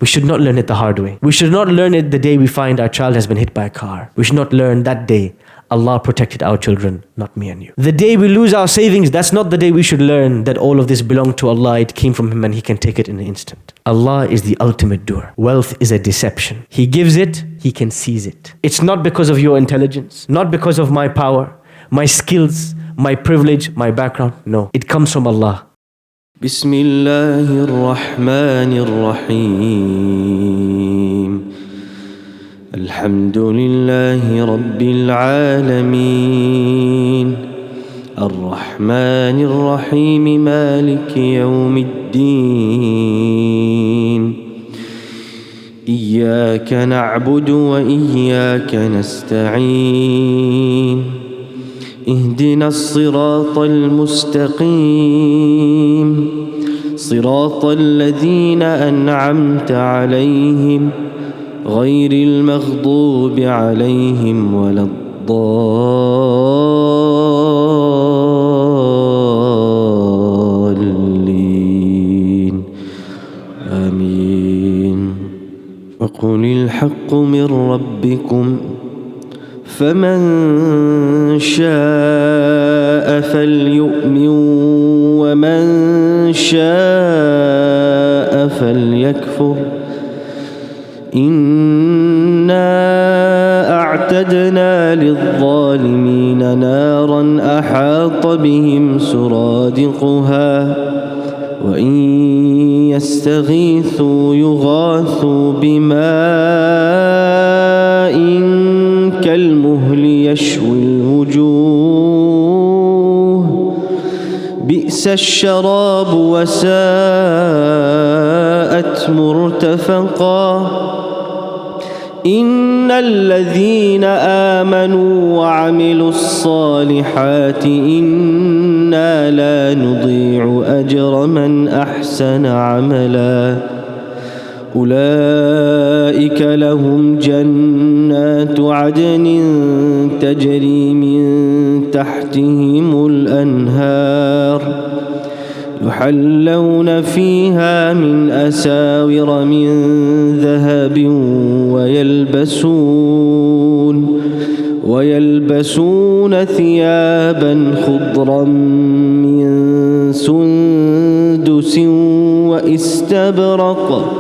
We should not learn it the hard way. We should not learn it the day we find our child has been hit by a car. We should not learn that day Allah protected our children, not me and you. The day we lose our savings, that's not the day we should learn that all of this belonged to Allah, it came from Him and He can take it in an instant. Allah is the ultimate doer. Wealth is a deception. He gives it, He can seize it. It's not because of your intelligence, not because of my power, my skills, my privilege, my background. No, it comes from Allah. بسم الله الرحمن الرحيم الحمد لله رب العالمين الرحمن الرحيم مالك يوم الدين إياك نعبد وإياك نستعين اهدنا الصراط المستقيم صراط الذين أنعمت عليهم غير المغضوب عليهم ولا الضالين آمين. وقل الحق من ربكم فمن شاء فليؤمن ومن شاء فليكفر إنا أعتدنا للظالمين نارا أحاط بهم سرادقها وإن يستغيثوا يغاثوا بماء كالمهل يشوي الوجوه بئس الشراب وساءت مرتفقا إن الذين آمنوا وعملوا الصالحات إنا لا نضيع أجر من أحسن عملا أولئك لهم جنات عدن تجري من تحتهم الأنهار يحلون فيها من أساور من ذهب ويلبسون ثيابا خضرا من سندس وإستبرق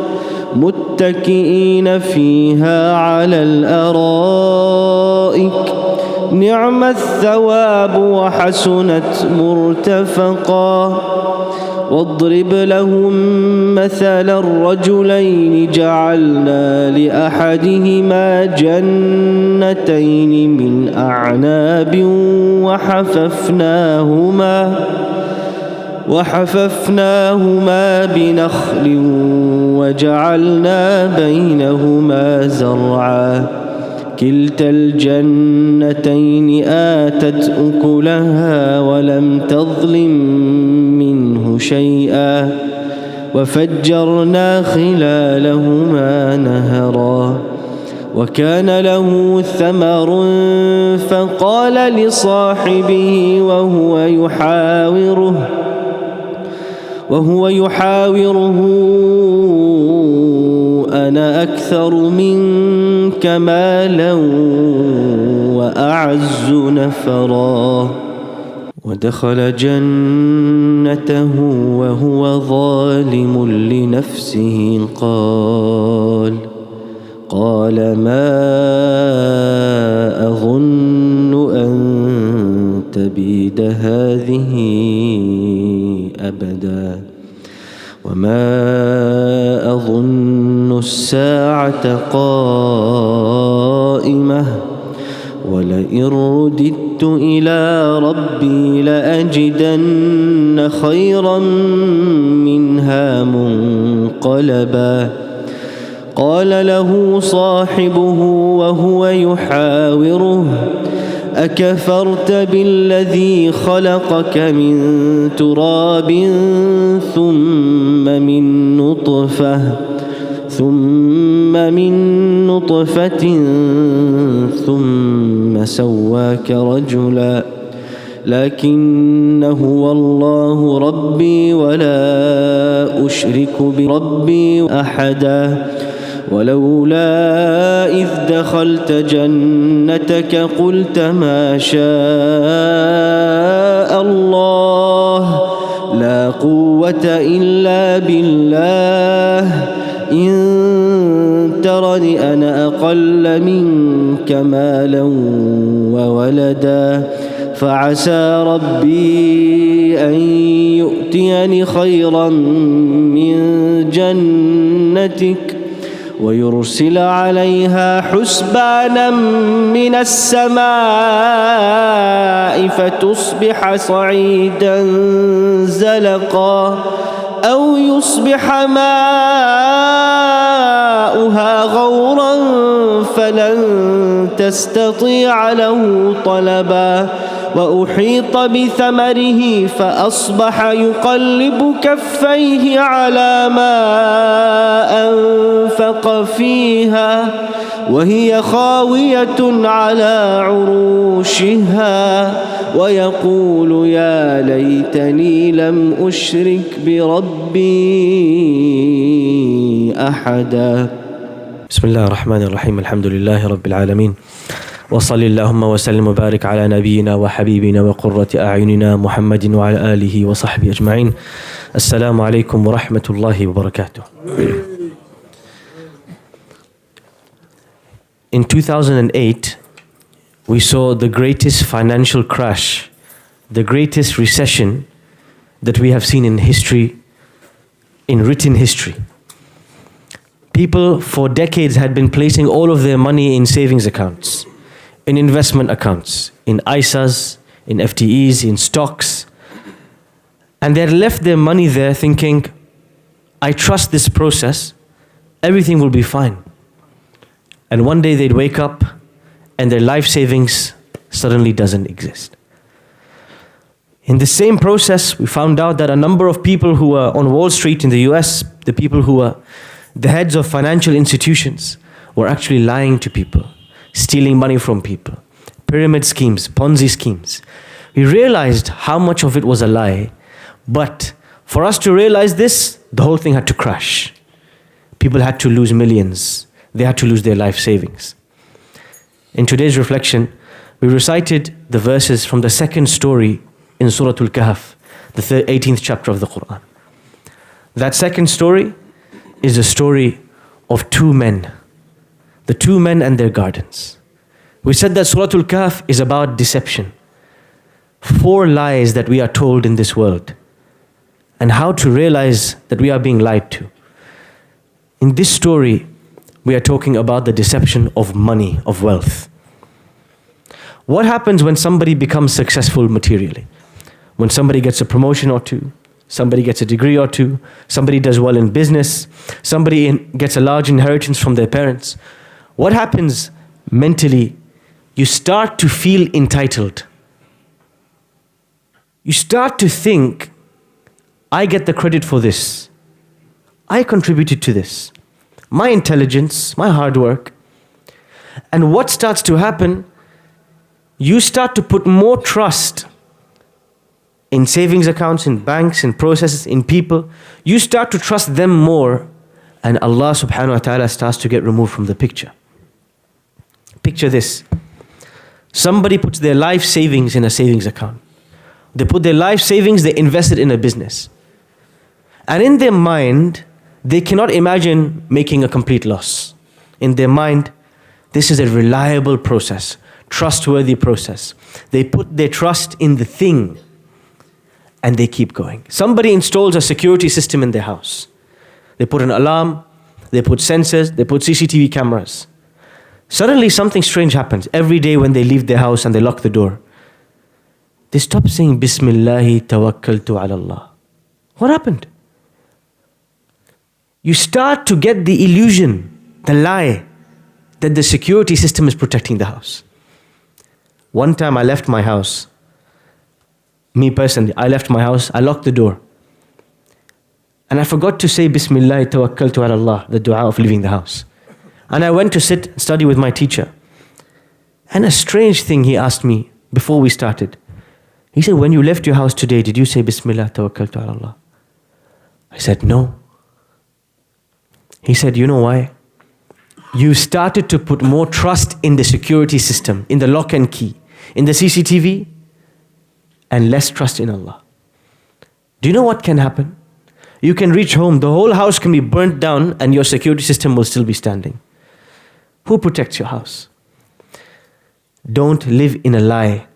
متكئين فيها على الأرائك نعم الثواب وحسنت مرتفقا واضرب لهم مثل الرجلين جعلنا لأحدهما جنتين من أعناب وحففناهما بنخل وجعلنا بينهما زرعا كلتا الجنتين آتت أكلها ولم تظلم منه شيئا وفجرنا خلالهما نهرا وكان له ثمر فقال لصاحبه وهو يحاوره أنا أكثر منك مالا وأعز نفرا ودخل جنته وهو ظالم لنفسه قال ما أظن أن تبيد هذه أبدا وما أظن الساعة قائمة ولئن رددت إلى ربي لأجدن خيرا منها منقلبا قال له صاحبه وهو يحاوره أكفرت بالذي خلقك من تراب ثم من نطفة ثم سواك رجلا لكن هو الله ربي ولا أشرك بربي أحدا ولولا إذ دخلت جنتك قلت ما شاء الله لا قوة إلا بالله إن ترني أنا أقل منك مالا وولدا فعسى ربي أن يؤتيني خيرا من جنتك ويرسل عليها حسبانا من السماء فتصبح صعيدا زلقا أو يصبح ماؤها غورا فلن تستطيع له طلبا وأحيط بثمره فأصبح يقلب كفيه على ما أنفق فيها وهي خاوية على عروشها ويقول يا ليتني لم أشرك بربي أحدا. بسم الله الرحمن الرحيم. الحمد لله رب العالمين وصل اللهم وسلم وبارك على نبينا وحبيبنا وقرة أعيننا محمد وعلى آله وصحبه أجمعين. السلام عليكم ورحمة الله وبركاته. In 2008, we saw the greatest financial crash, the greatest recession that we have seen in history, in written history. People for decades had been placing all of their money in savings accounts, in investment accounts, in ISAs, in FTEs, in stocks. And they had left their money there thinking, I trust this process, everything will be fine. And one day they'd wake up and their life savings suddenly doesn't exist. In the same process, we found out that a number of people who were on Wall Street in the US, the people who were the heads of financial institutions, were actually lying to people, stealing money from people, pyramid schemes, Ponzi schemes. We realized how much of it was a lie, but for us to realize this, the whole thing had to crash. People had to lose millions. They had to lose their life savings. In today's reflection, we recited the verses from the second story in Surah Al-Kahf, the 18th chapter of the Quran. That second story is a story of two men, the two men and their gardens. We said that Surah Al-Kahf is about deception, 4 lies that we are told in this world, and how to realize that we are being lied to. In this story, we are talking about the deception of money, of wealth. What happens when somebody becomes successful materially? When somebody gets a promotion or two, somebody gets a degree or two, somebody does well in business, somebody gets a large inheritance from their parents. What happens mentally? You start to feel entitled. You start to think, I get the credit for this. I contributed to this. My intelligence, my hard work. And what starts to happen? You start to put more trust in savings accounts, in banks, in processes, in people. You start to trust them more, and Allah subhanahu wa ta'ala starts to get removed from the picture. Picture this. Somebody puts their life savings in a savings account. They put their life savings, they invest it in a business. And in their mind, they cannot imagine making a complete loss. In their mind, this is a reliable process, trustworthy process. They put their trust in the thing, and they keep going. Somebody installs a security system in their house. They put an alarm, they put sensors, they put CCTV cameras. Suddenly something strange happens. Every day when they leave their house and they lock the door, they stop saying, Bismillahi tawakkaltu ala Allah. What happened? You start to get the illusion, the lie, that the security system is protecting the house. One time I left my house. Me personally, I left my house, I locked the door. And I forgot to say Bismillah tawakkaltu ala Allah, the dua of leaving the house. And I went to sit and study with my teacher. And a strange thing he asked me before we started. He said, when you left your house today, did you say, Bismillah, tawakkaltu ala Allah? I said, no. He said, you know why? You started to put more trust in the security system, in the lock and key, in the CCTV, and less trust in Allah. Do you know what can happen? You can reach home, the whole house can be burnt down, and your security system will still be standing. Who protects your house? Don't live in a lie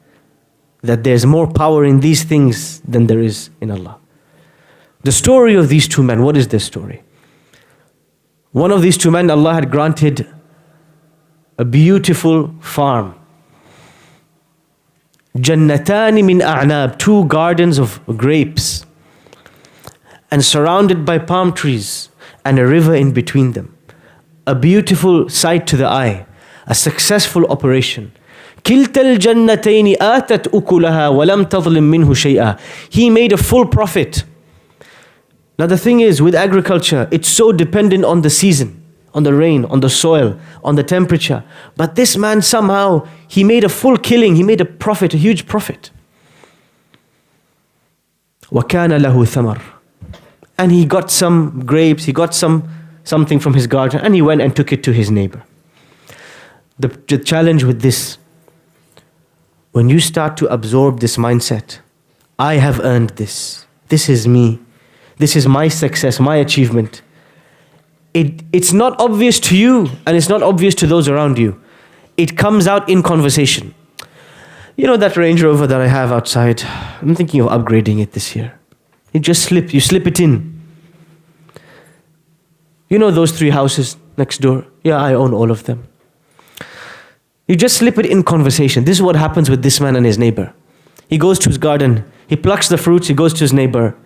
that there's more power in these things than there is in Allah. The story of these two men, what is their story? One of these two men, Allah had granted a beautiful farm. Jannatani min a'nab, 2 gardens of grapes, and surrounded by palm trees and a river in between them. A beautiful sight to the eye, a successful operation. كِلْتَ الْجَنَّتَيْنِ آتَتْ أُكُلَهَا وَلَمْ تَظْلِمْ مِنْهُ شَيْئًا. He made a full profit. Now the thing is, with agriculture, it's so dependent on the season, on the rain, on the soil, on the temperature. But this man somehow, he made a full killing, he made a profit, a huge profit. وَكَانَ لَهُ ثَمَرٌ. And he got some grapes, he got something from his garden, and he went and took it to his neighbor. The challenge with this, when you start to absorb this mindset, I have earned this, this is me, this is my success, my achievement. It's not obvious to you, and it's not obvious to those around you. It comes out in conversation. You know that Range Rover that I have outside? I'm thinking of upgrading it this year. You slip it in. You know those 3 houses next door? Yeah, I own all of them. You just slip it in conversation. This is what happens with this man and his neighbor. He goes to his garden, he plucks the fruits, he goes to his neighbor.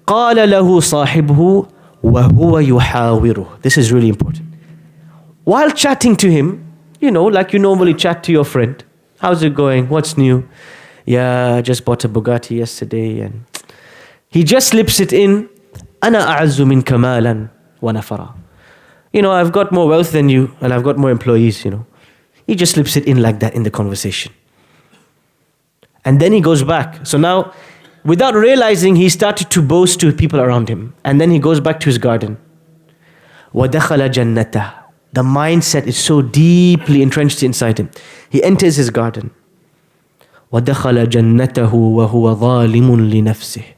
قَالَ لَهُ صَاحِبُهُ وَهُوَ يُحَاوِرُهُ. This is really important. While chatting to him, you know, like you normally chat to your friend. How's it going? What's new? Yeah, I just bought a Bugatti yesterday. And he just slips it in. أَنَا أَعَزُّ مِنْكَ مَالًا وَنَفَرًا. You know, I've got more wealth than you, and I've got more employees, you know. He just slips it in like that in the conversation. And then he goes back. So now, without realizing, he started to boast to people around him. And then he goes back to his garden. وَدَخَلَ جَنَّتَهُ. The mindset is so deeply entrenched inside him. He enters his garden. وَدَخَلَ جَنَّتَهُ وَهُوَ ظَالِمٌ لِنَفْسِهِ.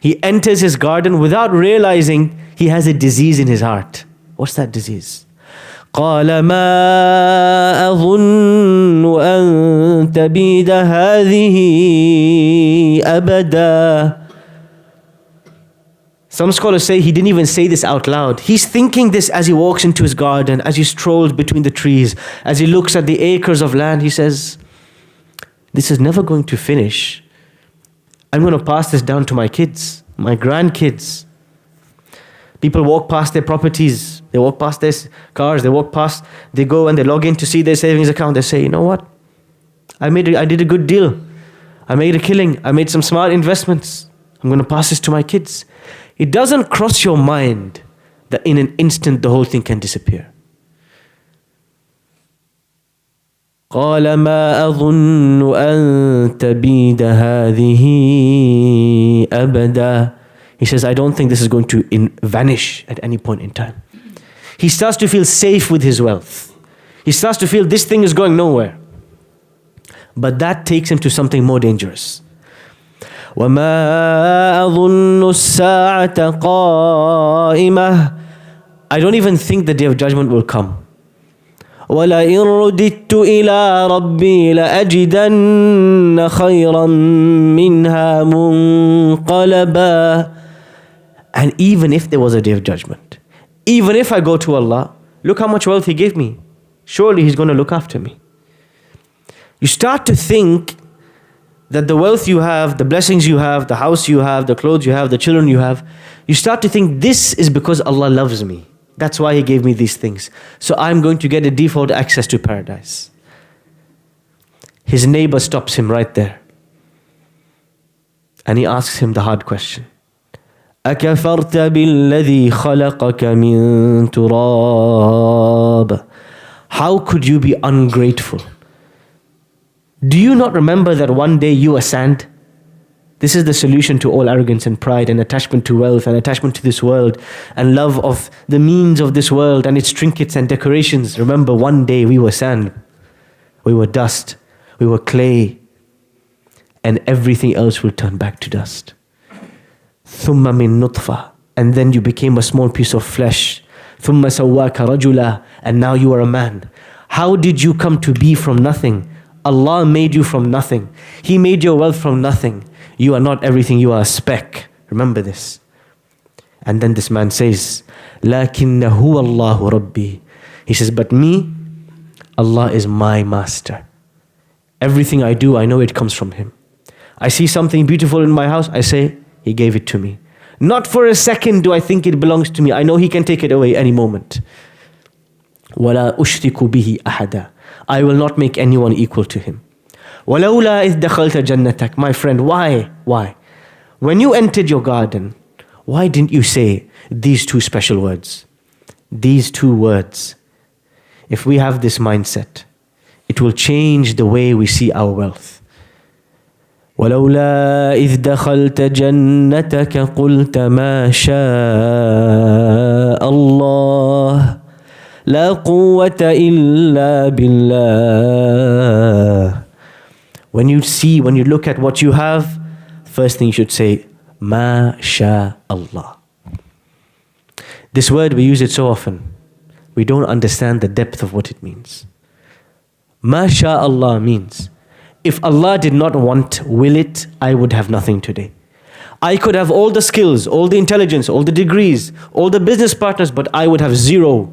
He enters his garden without realizing he has a disease in his heart. What's that disease? قال ما أظن أن تبيد هذه أبدا. Some scholars say he didn't even say this out loud. He's thinking this as he walks into his garden, as he strolls between the trees, as he looks at the acres of land. He says, this is never going to finish. I'm going to pass this down to my kids, my grandkids. People walk past their properties, they walk past their cars, they go and they log in to see their savings account. They say, you know what? I did a good deal. I made a killing. I made some smart investments. I'm going to pass this to my kids. It doesn't cross your mind that in an instant the whole thing can disappear. قال ما أظن أن تبيد هذه أبدا. He says, I don't think this is going to vanish at any point in time. He starts to feel safe with his wealth. He starts to feel this thing is going nowhere. But that takes him to something more dangerous. وَمَا أَظُنُّ السَّاعَةَ قَائِمَةً. I don't even think the day of judgment will come. وَلَئِن رُدِدتُّ إِلَىٰ رَبِّي لَأَجِدَنَّ خَيْرًا مِّنْهَا مُنْقَلَبًا. And even if there was a day of judgment, even if I go to Allah, look how much wealth He gave me. Surely He's going to look after me. You start to think that the wealth you have, the blessings you have, the house you have, the clothes you have, the children you have, you start to think this is because Allah loves me. That's why He gave me these things. So I'm going to get a default access to paradise. His neighbor stops him right there. And he asks him the hard question. أَكَفَرْتَ بِالَّذِي خَلَقَكَ مِن تُرَابٍ. How could you be ungrateful Do you not remember that one day you were sand? This is the solution to all arrogance and pride and attachment to wealth and attachment to this world and love of the means of this world and its trinkets and decorations. Remember, one day we were sand, we were dust, we were clay, and everything else will turn back to dust. ثُمَّ مِن نُطْفَةٍ, and then you became a small piece of flesh. ثُمَّ سَوَّاكَ رَجُلًا, and now you are a man. How did you come to be from nothing? Allah made you from nothing. He made your wealth from nothing. You are not everything, you are a speck. Remember this. And then this man says, لَكِنَّ هُوَ اللَّهُ رَبِّي. He says, but me, Allah is my master. Everything I do, I know it comes from Him. I see something beautiful in my house, I say, He gave it to me. Not for a second do I think it belongs to me. I know He can take it away any moment. وَلَا أُشْرِكُ بِهِ أَحَدًا. I will not make anyone equal to Him. وَلَوْلَا إِذْ دَخَلْتَ جَنَّتَكَ. My friend, why? Why? When you entered your garden, why didn't you say these two special words? These two words. If we have this mindset, it will change the way we see our wealth. وَلَوْلَا إِذْ دَخَلْتَ جَنَّتَكَ قُلْتَ مَا شَاءَ اللَّهُ لَا قُوَّةَ إِلَّا بِاللَّهِ. When you look at what you have, first thing you should say, مَا شَاءَ اللَّهُ. This word, we use it so often. We don't understand the depth of what it means. مَا شَاءَ اللَّهُ means, if Allah did not will it, I would have nothing today. I could have all the skills, all the intelligence, all the degrees, all the business partners, but I would have zero.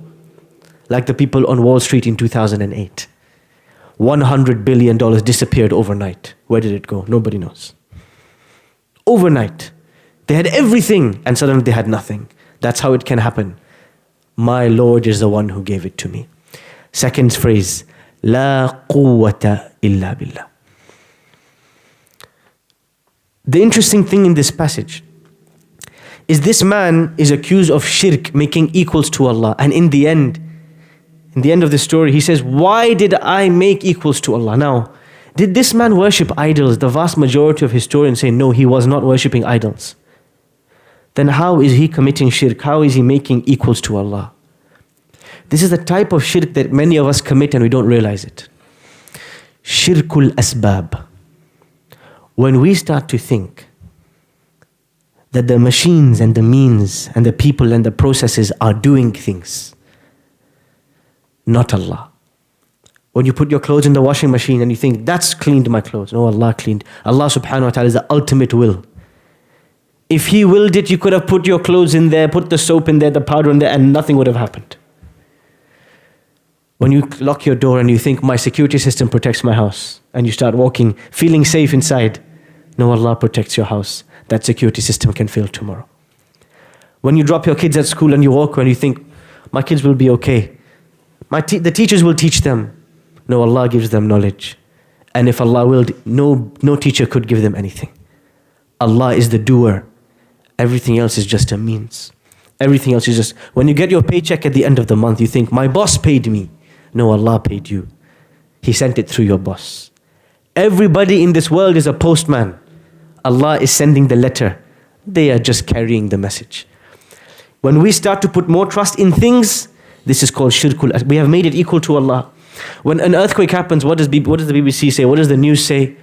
Like the people on Wall Street in 2008. $100 billion disappeared overnight. Where did it go? Nobody knows. Overnight. They had everything and suddenly they had nothing. That's how it can happen. My Lord is the one who gave it to me. Second phrase, لا قوة إلا بالله. The interesting thing in this passage is this man is accused of shirk, making equals to Allah. And in the end of the story, he says, why did I make equals to Allah? Now, did this man worship idols? The vast majority of historians say, no, he was not worshipping idols. Then how is he committing shirk? How is he making equals to Allah? This is the type of shirk that many of us commit and we don't realize it. Shirkul asbab. When we start to think that the machines and the means and the people and the processes are doing things, not Allah. When you put your clothes in the washing machine and you think, that's cleaned my clothes. No, Allah cleaned. Allah subhanahu wa ta'ala is the ultimate will. If He willed it, you could have put your clothes in there, put the soap in there, the powder in there, and nothing would have happened. When you lock your door and you think, my security system protects my house, and you start walking, feeling safe inside, no, Allah protects your house. That security system can fail tomorrow. When you drop your kids at school and you walk and you think, my kids will be okay. The teachers will teach them. No, Allah gives them knowledge. And if Allah willed, no teacher could give them anything. Allah is the doer. Everything else is just a means. Everything else is just, when you get your paycheck at the end of the month, you think, my boss paid me. No, Allah paid you. He sent it through your boss. Everybody in this world is a postman. Allah is sending the letter. They are just carrying the message. When we start to put more trust in things, this is called shirkul. We have made it equal to Allah. When an earthquake happens, what does the BBC say? What does the news say?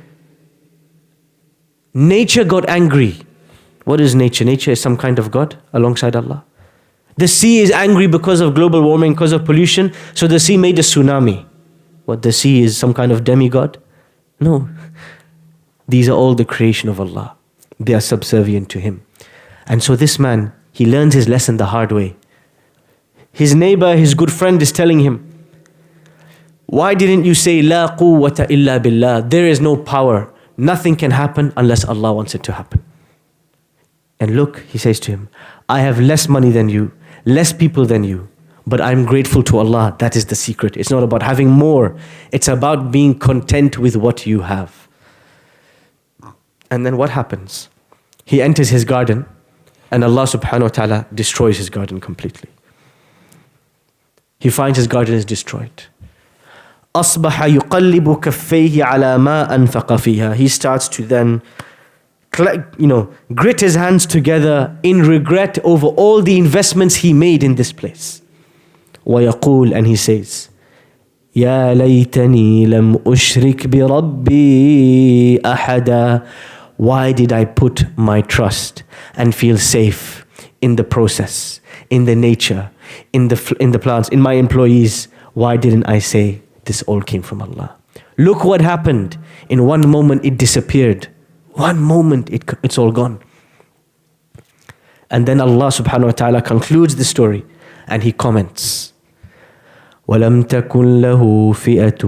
Nature got angry. What is nature? Nature is some kind of God alongside Allah. The sea is angry because of global warming, because of pollution. So the sea made a tsunami. What, the sea is some kind of demigod? No. These are all the creation of Allah. They are subservient to Him. And so this man, he learns his lesson the hard way. His neighbor, his good friend is telling him, why didn't you say, La quwwata illa billah? There is no power. Nothing can happen unless Allah wants it to happen. And look, he says to him, I have less money than you, less people than you, but I'm grateful to Allah. That is the secret. It's not about having more. It's about being content with what you have. And then what happens? He enters his garden and Allah subhanahu wa ta'ala destroys his garden completely. He finds his garden is destroyed. أصبح يقلب كفيه على ما أنفق فيها. He starts to then grit his hands together in regret over all the investments he made in this place. ويقول, and he says, يا ليتني لم أشرك بربي أحدا. Why did I put my trust and feel safe in the process, in the nature, in the plants, in my employees? Why didn't I say this all came from Allah? Look what happened. In one moment it disappeared. One moment it's all gone. And then Allah subhanahu wa ta'ala concludes the story and he comments, وَلَمْ تَكُنْ لَهُ فِئَةٌ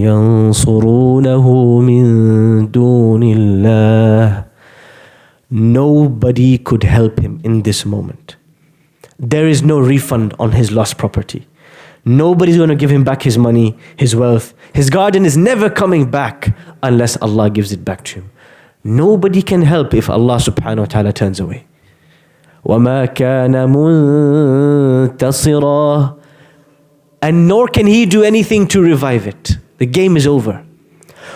يَنْصُرُونَهُ مِنْ دُونِ اللَّهِ. Nobody could help him in this moment. There is no refund on his lost property. Nobody's going to give him back his money, his wealth. His garden is never coming back unless Allah gives it back to him. Nobody can help if Allah subhanahu wa ta'ala turns away. وَمَا كَانَ مُنْتَصِرًا. And nor can he do anything to revive it. The game is over.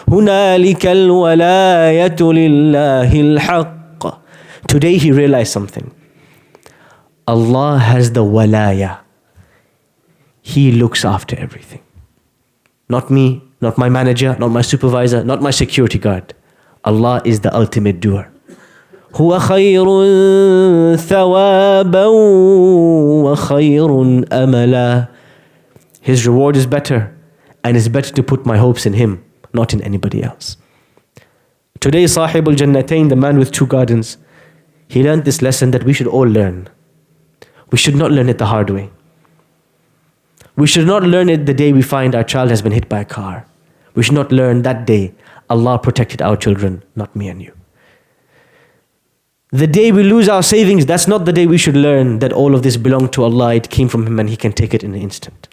هُنَالِكَ الْوَلَايَةُ لِلَّهِ الْحَقِّ. Today he realized something. Allah has the walaya. He looks after everything. Not me, not my manager, not my supervisor, not my security guard. Allah is the ultimate doer. هُوَ خَيْرٌ ثَوَابًا وَخَيْرٌ أَمَلًا. His reward is better, and it's better to put my hopes in him, not in anybody else. Today, Sahib al-Jannatain, the man with two gardens, he learned this lesson that we should all learn. We should not learn it the hard way. We should not learn it the day we find our child has been hit by a car. We should not learn that day Allah protected our children, not me and you. The day we lose our savings, that's not the day we should learn that all of this belonged to Allah, it came from Him and He can take it in an instant.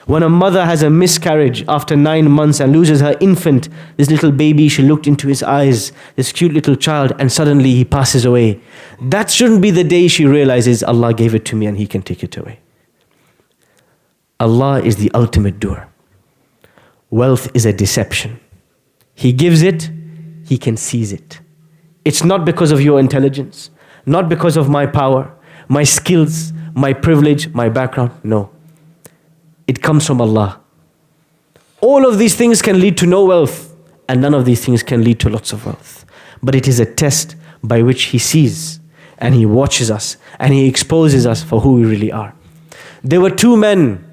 When a mother has a miscarriage after 9 months and loses her infant, this little baby, she looked into his eyes, this cute little child, and suddenly he passes away. That shouldn't be the day she realizes Allah gave it to me and He can take it away. Allah is the ultimate doer. Wealth is a deception. He gives it, He can seize it. It's not because of your intelligence, not because of my power, my skills, my privilege, my background. No. It comes from Allah. All of these things can lead to no wealth, and none of these things can lead to lots of wealth. But it is a test by which He sees, and He watches us, and He exposes us for who we really are. There were 2 men,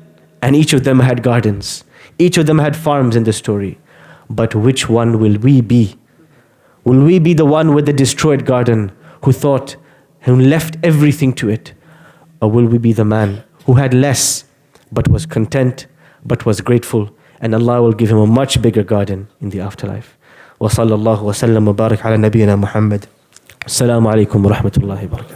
and each of them had gardens. Each of them had farms in the story. But which one will we be? Will we be the one with the destroyed garden who left everything to it? Or will we be the man who had less but was content, but was grateful, and Allah will give him a much bigger garden in the afterlife? Wa sallallahu wa sallam wa barak ala nabiyyina Muhammad. Assalamu alaikum wa rahmatullahi wa barakatuh.